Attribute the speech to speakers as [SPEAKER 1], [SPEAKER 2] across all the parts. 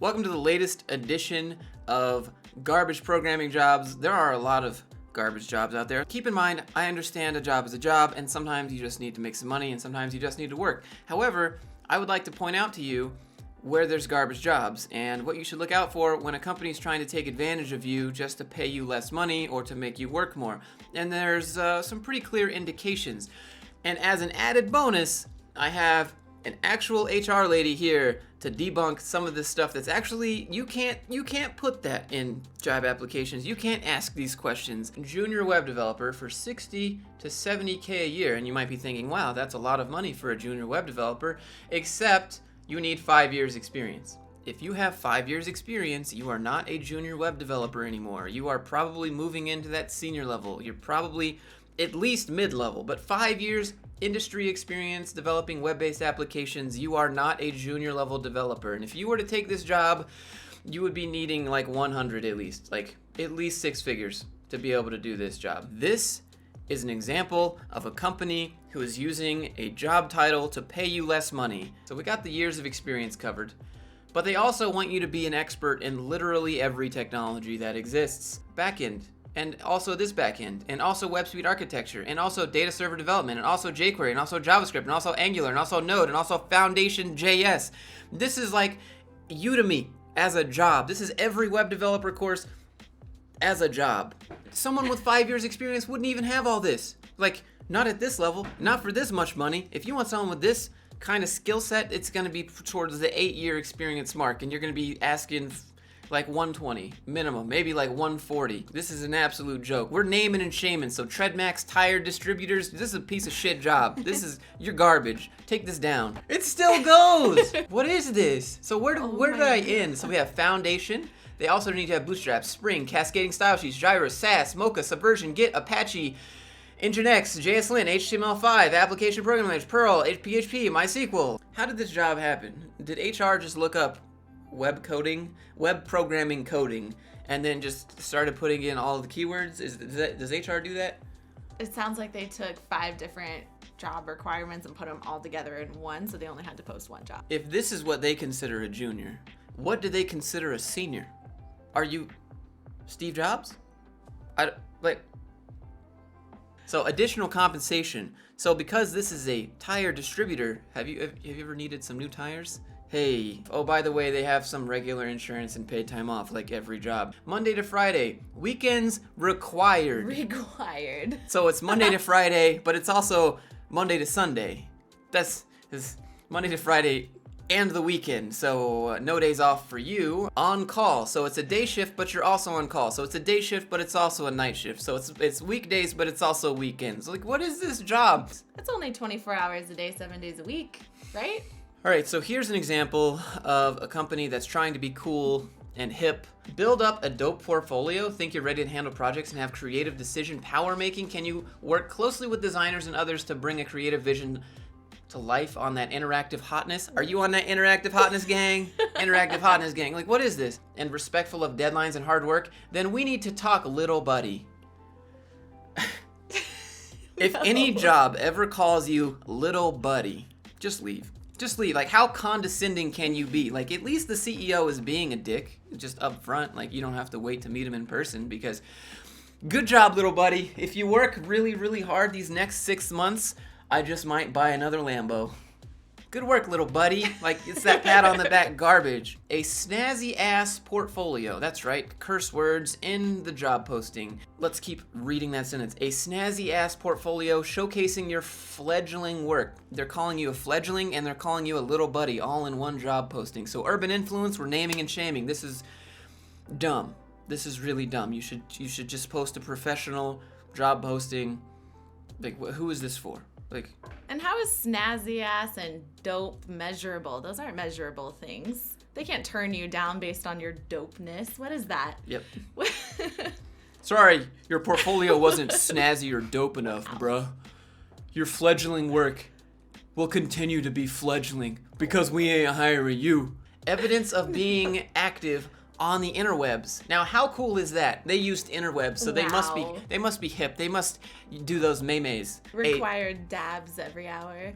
[SPEAKER 1] Welcome to the latest edition of Garbage Programming Jobs. There are a lot of garbage jobs out there. Keep in mind, I understand a job is a job, and sometimes you just need to make some money, and sometimes you just need to work. However, I would like to point out to you where there's garbage jobs and what you should look out for when a company is trying to take advantage of you just to pay you less money or to make you work more. And there's some pretty clear indications. And as an added bonus, I have an actual HR lady here to debunk some of this stuff that's actually, you can't put that in job applications. You can't ask these questions. Junior web developer for 60 to 70K a year. And you might be thinking, wow, that's a lot of money for a junior web developer, except you need 5 years experience. If you have 5 years experience, you are not a junior web developer anymore. You are probably moving into that senior level. You're probably at least mid-level, but 5 years industry experience developing web-based applications, you are not a junior level developer. And if you were to take this job, you would be needing like 100 at least, like at least 6 figures to be able to do this job. This is an example of a company who is using a job title to pay you less money. So we got the years of experience covered, but they also want you to be an expert in literally every technology that exists. Backend, and also this backend, and also WebSuite architecture, and also data server development, and also jQuery, and also JavaScript, and also Angular, and also Node, and also Foundation JS. This is like Udemy as a job. This is every web developer course as a job. Someone with 5 years experience wouldn't even have all this. Like, not at this level, not for this much money. If you want someone with this kind of skill set, it's gonna be towards the 8-year experience mark, and you're gonna be asking like 120 minimum, maybe like 140. This is an absolute joke. We're naming and shaming. So Treadmax tire distributors, this is a piece of shit job. This is, you're garbage. Take this down. It still goes. What is this? So where did I end? So we have Foundation. They also need to have Bootstrap, Spring, Cascading Style Sheets, Gyro, Sass, Mocha, Subversion, Git, Apache, Nginx, JSLint, HTML5, Application Programming Language, Perl, PHP, MySQL. How did this job happen? Did HR just look up web programming coding, and then just started putting in all the keywords? Does HR do that?
[SPEAKER 2] It sounds like they took 5 different job requirements and put them all together in one, so they only had to post one job.
[SPEAKER 1] If this is what they consider a junior, what do they consider a senior? Are you Steve Jobs? So additional compensation. So because this is a tire distributor, have you ever needed some new tires? Hey, oh, by the way, they have some regular insurance and paid time off like every job. Monday to Friday, weekends required.
[SPEAKER 2] Required.
[SPEAKER 1] So it's Monday to Friday, but it's also Monday to Sunday. That's Monday to Friday and the weekend, so no days off for you. On call, so it's a day shift, but you're also on call. So it's a day shift, but it's also a night shift. So it's weekdays, but it's also weekends. Like, what is this job?
[SPEAKER 2] It's only 24 hours a day, 7 days a week, right?
[SPEAKER 1] All right, so here's an example of a company that's trying to be cool and hip. Build up a dope portfolio. Think you're ready to handle projects and have creative decision power making. Can you work closely with designers and others to bring a creative vision to life on that interactive hotness? Are you on that interactive hotness gang? Interactive hotness gang. Like, what is this? And respectful of deadlines and hard work? Then we need to talk, little buddy. If any job ever calls you little buddy, just leave. Just leave. Like, how condescending can you be? Like, at least the CEO is being a dick, just up front. Like, you don't have to wait to meet him in person, because good job, little buddy. If you work really, really hard these next 6 months, I just might buy another Lambo. Good work, little buddy. Like, it's that pat on the back garbage. A snazzy ass portfolio. That's right, curse words in the job posting. Let's keep reading that sentence. A snazzy ass portfolio showcasing your fledgling work. They're calling you a fledgling and they're calling you a little buddy all in one job posting. So urban influence, we're naming and shaming. This is dumb. This is really dumb. You should just post a professional job posting. Like, who is this for? Like,
[SPEAKER 2] and how is snazzy ass and dope measurable? Those aren't measurable things. They can't turn you down based on your dopeness. What is that?
[SPEAKER 1] Yep. Sorry, your portfolio wasn't snazzy or dope enough, bruh. Your fledgling work will continue to be fledgling because we ain't hiring you. Evidence of being active on the interwebs. Now, how cool is that? They used interwebs, so
[SPEAKER 2] Wow.
[SPEAKER 1] they must be hip. They must do those memes.
[SPEAKER 2] Required dabs every hour.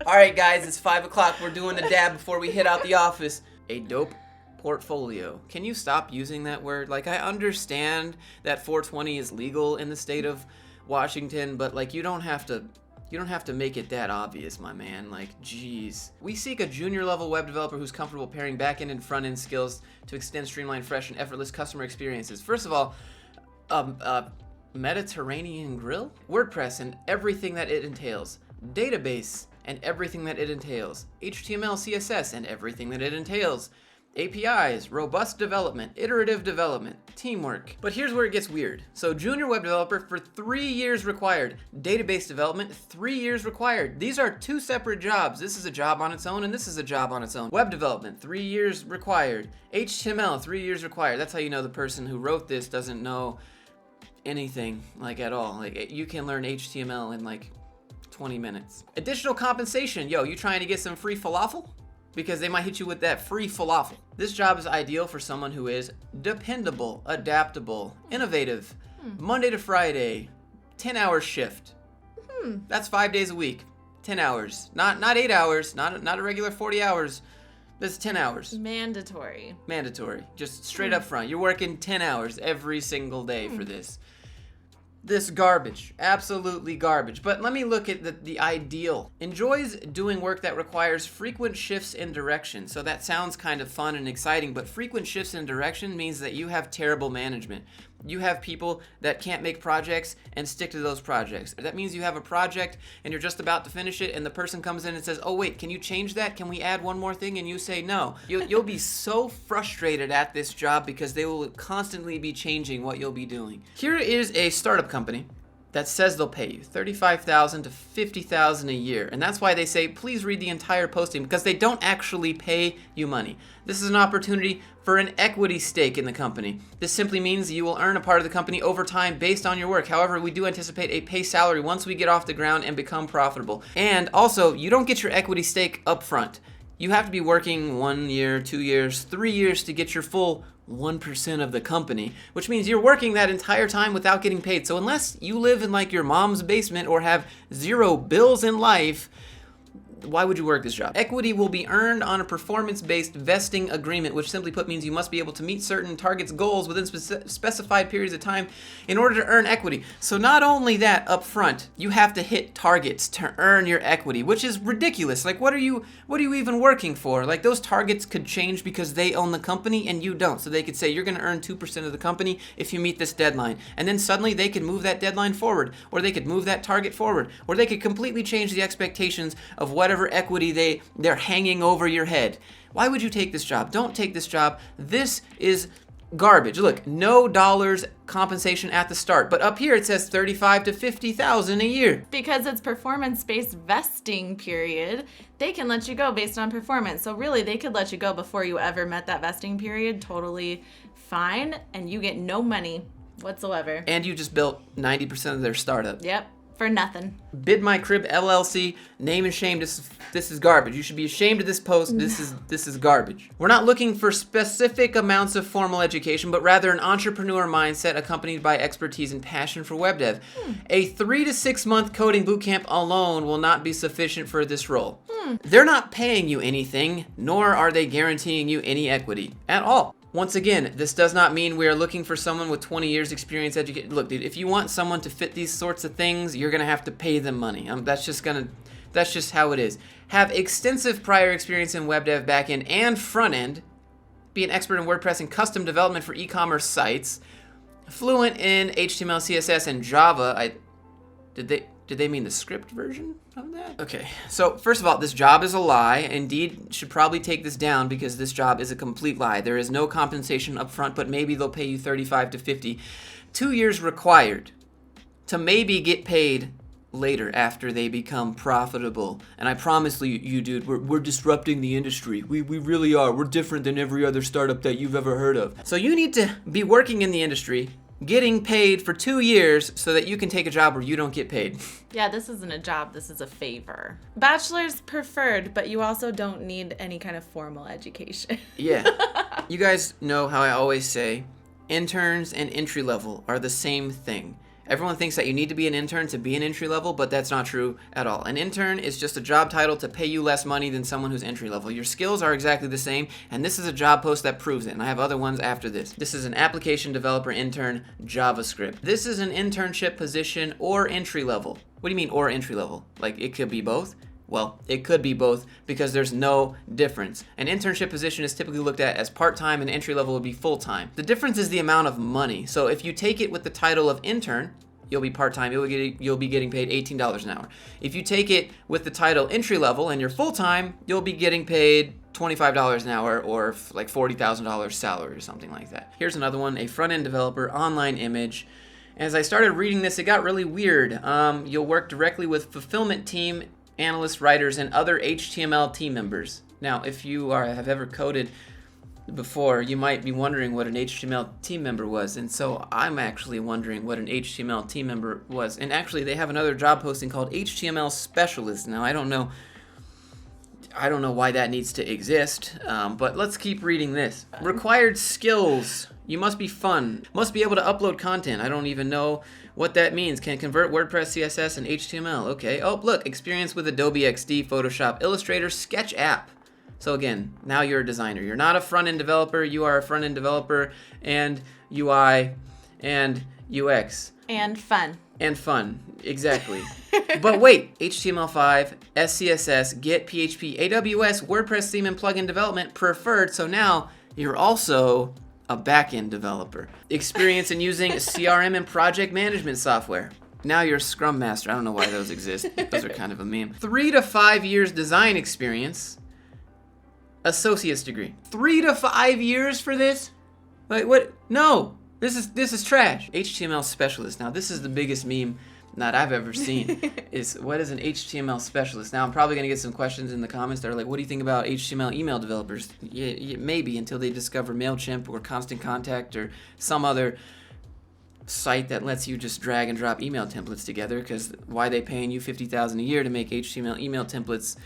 [SPEAKER 1] All right, guys, it's 5 o'clock. We're doing a dab before we hit out the office. A dope portfolio. Can you stop using that word? Like, I understand that 420 is legal in the state of Washington, but like, you don't have to make it that obvious, my man. Like, geez. We seek a junior level web developer who's comfortable pairing back-end and front-end skills to extend streamlined, fresh, and effortless customer experiences. First of all, Mediterranean grill, WordPress and everything that it entails, database and everything that it entails, HTML, CSS and everything that it entails, APIs, robust development, iterative development, teamwork. But here's where it gets weird. So junior web developer for 3 years required, database development 3 years required. These are two separate jobs. This is a job on its own and this is a job on its own. Web development 3 years required, HTML 3 years required. That's how you know the person who wrote this doesn't know anything, like, at all. Like, you can learn HTML in like 20 minutes. Additional compensation. Yo, you trying to get some free falafel? Because they might hit you with that free falafel. This job is ideal for someone who is dependable, adaptable, innovative, Monday to Friday, 10-hour shift. That's 5 days a week, 10 hours. Not 8 hours, not a regular 40 hours. This is 10 hours. Mandatory. Just straight up front. You're working 10 hours every single day for this. This garbage. Absolutely garbage. But let me look at the ideal. Enjoys doing work that requires frequent shifts in direction. So that sounds kind of fun and exciting, but frequent shifts in direction means that you have terrible management. You have people that can't make projects and stick to those projects. That means you have a project and you're just about to finish it and the person comes in and says, oh wait, can you change that? Can we add one more thing? And you say no. You'll be so frustrated at this job because they will constantly be changing what you'll be doing. Here is a startup company that says they'll pay you $35,000 to $50,000 a year. And that's why they say, please read the entire posting, because they don't actually pay you money. This is an opportunity for an equity stake in the company. This simply means you will earn a part of the company over time based on your work. However, we do anticipate a pay salary once we get off the ground and become profitable. And also, you don't get your equity stake up front. You have to be working 1 year, 2 years, 3 years to get your full 1% of the company, which means you're working that entire time without getting paid. So unless you live in like your mom's basement or have zero bills in life, why would you work this job? Equity will be earned on a performance-based vesting agreement, which simply put means you must be able to meet certain targets goals within specified periods of time in order to earn equity. So not only that, up front, you have to hit targets to earn your equity, which is ridiculous. Like, what are you even working for? Like, those targets could change because they own the company and you don't. So they could say you're going to earn 2% of the company if you meet this deadline. And then suddenly they could move that deadline forward, or they could move that target forward, or they could completely change the expectations of whatever equity they're hanging over your head. Why would you take this job? Don't take this job. This is garbage. Look, no dollars compensation at the start, but up here it says $35,000 to $50,000 a year.
[SPEAKER 2] Because it's performance-based vesting period, they can let you go based on performance. So really, they could let you go before you ever met that vesting period. Totally fine, and you get no money whatsoever.
[SPEAKER 1] And you just built 90% of their startup.
[SPEAKER 2] Yep. For nothing.
[SPEAKER 1] Bid My Crib LLC, name and shame. This is garbage. You should be ashamed of this post. This is garbage. We're not looking for specific amounts of formal education, but rather an entrepreneur mindset accompanied by expertise and passion for web dev. A 3 to 6 month coding bootcamp alone will not be sufficient for this role. They're not paying you anything, nor are they guaranteeing you any equity at all. Once again, this does not mean we are looking for someone with 20 years experience education. Look, dude, if you want someone to fit these sorts of things, you're gonna have to pay them money. That's just how it is. Have extensive prior experience in web dev, backend, and front end. Be an expert in WordPress and custom development for e-commerce sites. Fluent in HTML, CSS, and Java. Did they mean the script version of that? Okay, so first of all, this job is a lie. Indeed, should probably take this down because this job is a complete lie. There is no compensation up front, but maybe they'll pay you $35,000 to $50,000. 2 years required to maybe get paid later after they become profitable. And I promise you, dude, we're disrupting the industry. We really are. We're different than every other startup that you've ever heard of. So you need to be working in the industry, getting paid for 2 years so that you can take a job where you don't get paid.
[SPEAKER 2] Yeah, this isn't a job, this is a favor. Bachelor's preferred, but you also don't need any kind of formal education.
[SPEAKER 1] Yeah. You guys know how I always say, interns and entry level are the same thing. Everyone thinks that you need to be an intern to be an entry level, but that's not true at all. An intern is just a job title to pay you less money than someone who's entry level. Your skills are exactly the same, and this is a job post that proves it, and I have other ones after this. This is an application developer intern JavaScript. This is an internship position or entry level. What do you mean or entry level? Like it could be both? Well, it could be both because there's no difference. An internship position is typically looked at as part-time and entry level would be full-time. The difference is the amount of money. So if you take it with the title of intern, you'll be part-time, you'll be getting paid $18 an hour. If you take it with the title entry level and you're full-time, you'll be getting paid $25 an hour or like $40,000 salary or something like that. Here's another one, a front-end developer, online image. As I started reading this, it got really weird. You'll work directly with fulfillment team, analysts, writers, and other HTML team members. Now, if you have ever coded before, you might be wondering what an HTML team member was, and so I'm actually wondering what an HTML team member was. And actually, they have another job posting called HTML specialist. Now, I don't know why that needs to exist, but let's keep reading this. Required skills. You must be fun. Must be able to upload content. I don't even know what that means. Can convert WordPress, CSS, and HTML. Okay. Oh, look. Experience with Adobe XD, Photoshop, Illustrator, Sketch app. So again, now you're a designer. You're not a front-end developer. You are a front-end developer and UI and UX.
[SPEAKER 2] And fun.
[SPEAKER 1] And fun. Exactly. But wait. HTML5, SCSS, Git, PHP, AWS, WordPress theme, and plugin development preferred. So now you're also a back-end developer. Experience in using CRM and project management software. Now you're a Scrum Master. I don't know why those exist. Those are kind of a meme. 3 to 5 years design experience. Associate's degree. 3 to 5 years for this? Like what? No. This is trash. HTML specialist. Now this is the biggest meme that I've ever seen. Is what is an HTML specialist? Now I'm probably gonna get some questions in the comments that are like, what do you think about HTML email developers? Yeah, maybe until they discover MailChimp or Constant Contact or some other site that lets you just drag and drop email templates together. Because why are they paying you $50,000 a year to make HTML email templates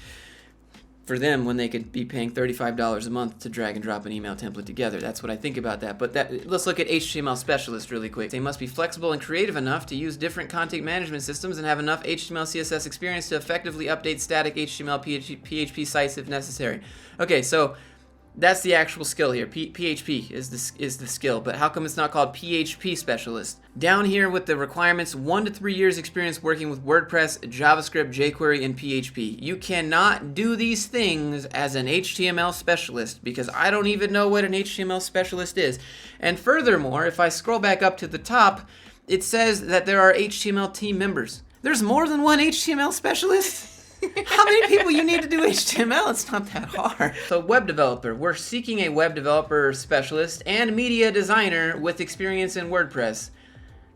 [SPEAKER 1] for them when they could be paying $35 a month to drag and drop an email template together? That's what I think about that. But let's look at HTML specialists really quick. They must be flexible and creative enough to use different content management systems and have enough HTML, CSS experience to effectively update static HTML, PHP sites if necessary. Okay, so that's the actual skill here. PHP is the skill, but how come it's not called PHP specialist? Down here with the requirements, 1 to 3 years experience working with WordPress, JavaScript, jQuery, and PHP. You cannot do these things as an HTML specialist because I don't even know what an HTML specialist is. And furthermore, if I scroll back up to the top, it says that there are HTML team members. There's more than one HTML specialist? How many people you need to do HTML? It's not that hard. So web developer. We're seeking a web developer specialist and media designer with experience in WordPress.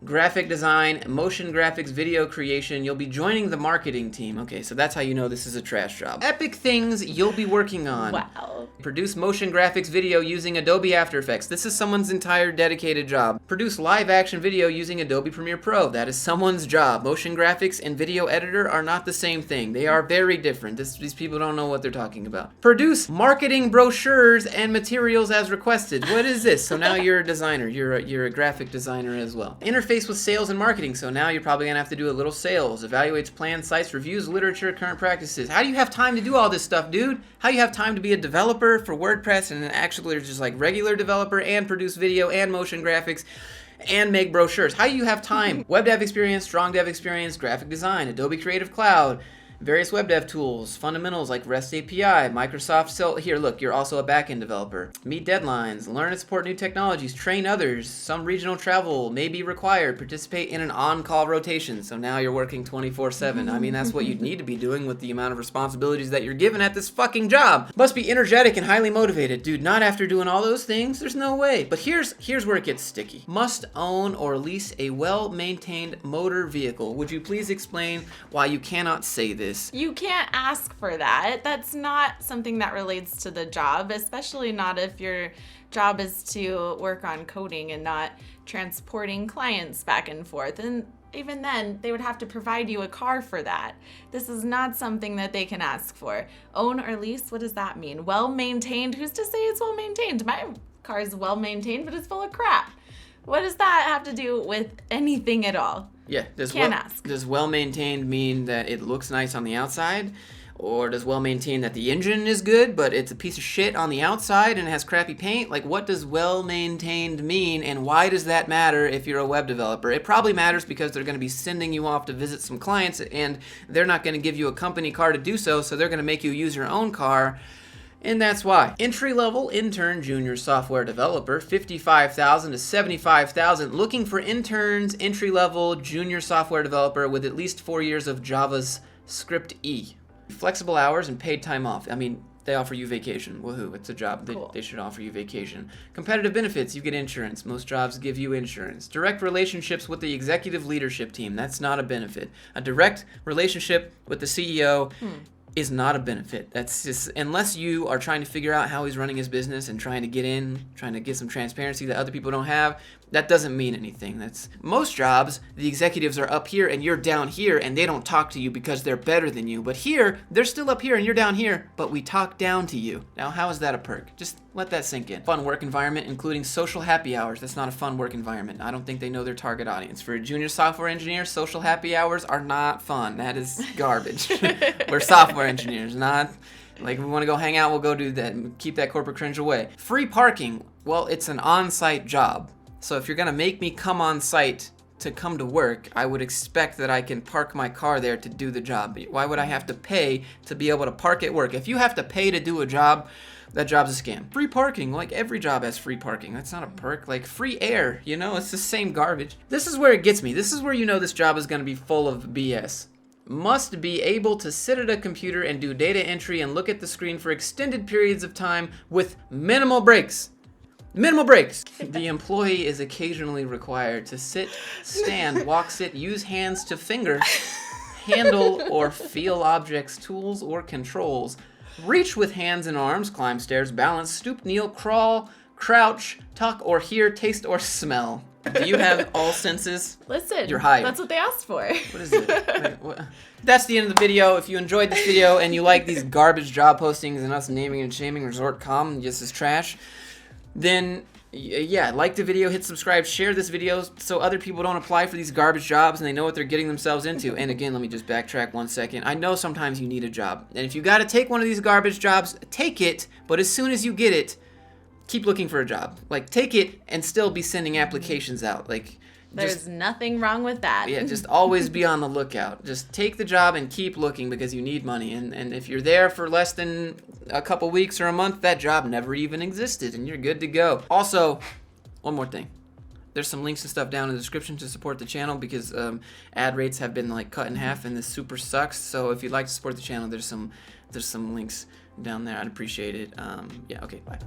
[SPEAKER 1] Graphic design, motion graphics, video creation. You'll be joining the marketing team. Okay, so that's how you know this is a trash job. Epic things you'll be working on.
[SPEAKER 2] Wow.
[SPEAKER 1] Produce motion graphics video using Adobe After Effects. This is someone's entire dedicated job. Produce live action video using Adobe Premiere Pro. That is someone's job. Motion graphics and video editor are not the same thing. They are very different. These people don't know what they're talking about. Produce marketing brochures and materials as requested. What is this? So now you're a designer. You're a graphic designer as well. Interface with sales and marketing. So now you're probably gonna have to do a little sales. Evaluates plans, sites, reviews, literature, current practices. How do you have time to do all this stuff, dude? How do you have time to be a developer for WordPress and actually just like regular developer and produce video and motion graphics and make brochures? How do you have time? Web dev experience, strong dev experience, graphic design, Adobe Creative Cloud, various web dev tools, fundamentals like REST API, Microsoft. So here, look, you're also a backend developer. Meet deadlines, learn and support new technologies, train others. Some regional travel may be required. Participate in an on-call rotation. So now you're working 24/7. I mean, that's what you'd need to be doing with the amount of responsibilities that you're given at this fucking job. Must be energetic and highly motivated. Dude, not after doing all those things. There's no way. But here's where it gets sticky. Must own or lease a well-maintained motor vehicle. Would you please explain why you cannot say this?
[SPEAKER 2] You can't ask for that. That's not something that relates to the job, especially not if your job is to work on coding and not transporting clients back and forth. And even then, they would have to provide you a car for that. This is not something that they can ask for. Own or lease, what does that mean? Well maintained? Who's to say it's well maintained? My car is well maintained, but it's full of crap. What does that have to do with anything at all?
[SPEAKER 1] Yeah.
[SPEAKER 2] Can't ask.
[SPEAKER 1] Does well-maintained mean that it looks nice on the outside? Or does well-maintained that the engine is good, but it's a piece of shit on the outside and it has crappy paint? Like, what does well-maintained mean, and why does that matter if you're a web developer? It probably matters because they're going to be sending you off to visit some clients, and they're not going to give you a company car to do so they're going to make you use your own car. And that's why. Entry-level intern junior software developer, $55,000 to $75,000. Looking for interns, entry-level junior software developer with at least 4 years of Java's Script E. Flexible hours and paid time off. I mean, they offer you vacation. Woohoo, it's a job.
[SPEAKER 2] Cool.
[SPEAKER 1] They should offer you vacation. Competitive benefits, you get insurance. Most jobs give you insurance. Direct relationships with the executive leadership team. That's not a benefit. A direct relationship with the CEO is not a benefit. That's just, unless you are trying to figure out how he's running his business and trying to get some transparency that other people don't have, that doesn't mean anything. That's most jobs, the executives are up here and you're down here and they don't talk to you because they're better than you. But here, they're still up here and you're down here, but we talk down to you. Now, how is that a perk? Just let that sink in. Fun work environment, including social happy hours. That's not a fun work environment. I don't think they know their target audience. For a junior software engineer, social happy hours are not fun. That is garbage. We're software engineers, not like we want to go hang out, we'll go do that and keep that corporate cringe away. Free parking. Well, it's an on-site job. So if you're going to make me come on site to come to work, I would expect that I can park my car there to do the job. Why would I have to pay to be able to park at work? If you have to pay to do a job, that job's a scam. Free parking, like every job has free parking. That's not a perk. Like free air, it's the same garbage. This is where it gets me. This is where this job is going to be full of BS. Must be able to sit at a computer and do data entry and look at the screen for extended periods of time with minimal breaks. Minimal breaks. The employee is occasionally required to sit, stand, walk, sit, use hands to finger, handle or feel objects, tools, or controls, reach with hands and arms, climb stairs, balance, stoop, kneel, crawl, crouch, talk or hear, taste or smell. Do you have all senses?
[SPEAKER 2] Listen,
[SPEAKER 1] you're hired.
[SPEAKER 2] That's what they asked for.
[SPEAKER 1] What is it? Wait, what? That's the end of the video. If you enjoyed this video and you like these garbage job postings and us naming and shaming Resort.com just as trash, then yeah, like the video, hit subscribe, share this video so other people don't apply for these garbage jobs and they know what they're getting themselves into. And again, let me just backtrack 1 second. I know sometimes you need a job. And if you got to take one of these garbage jobs, take it. But as soon as you get it, keep looking for a job. Like, take it and still be sending applications out. Like,
[SPEAKER 2] There's nothing wrong with that.
[SPEAKER 1] Yeah, just always be on the lookout. Just take the job and keep looking because you need money. And if you're there for less than a couple weeks or a month, that job never even existed and you're good to go. Also, one more thing. There's some links and stuff down in the description to support the channel because ad rates have been like cut in half and this super sucks. So if you'd like to support the channel, there's some links down there. I'd appreciate it. Yeah, okay, bye.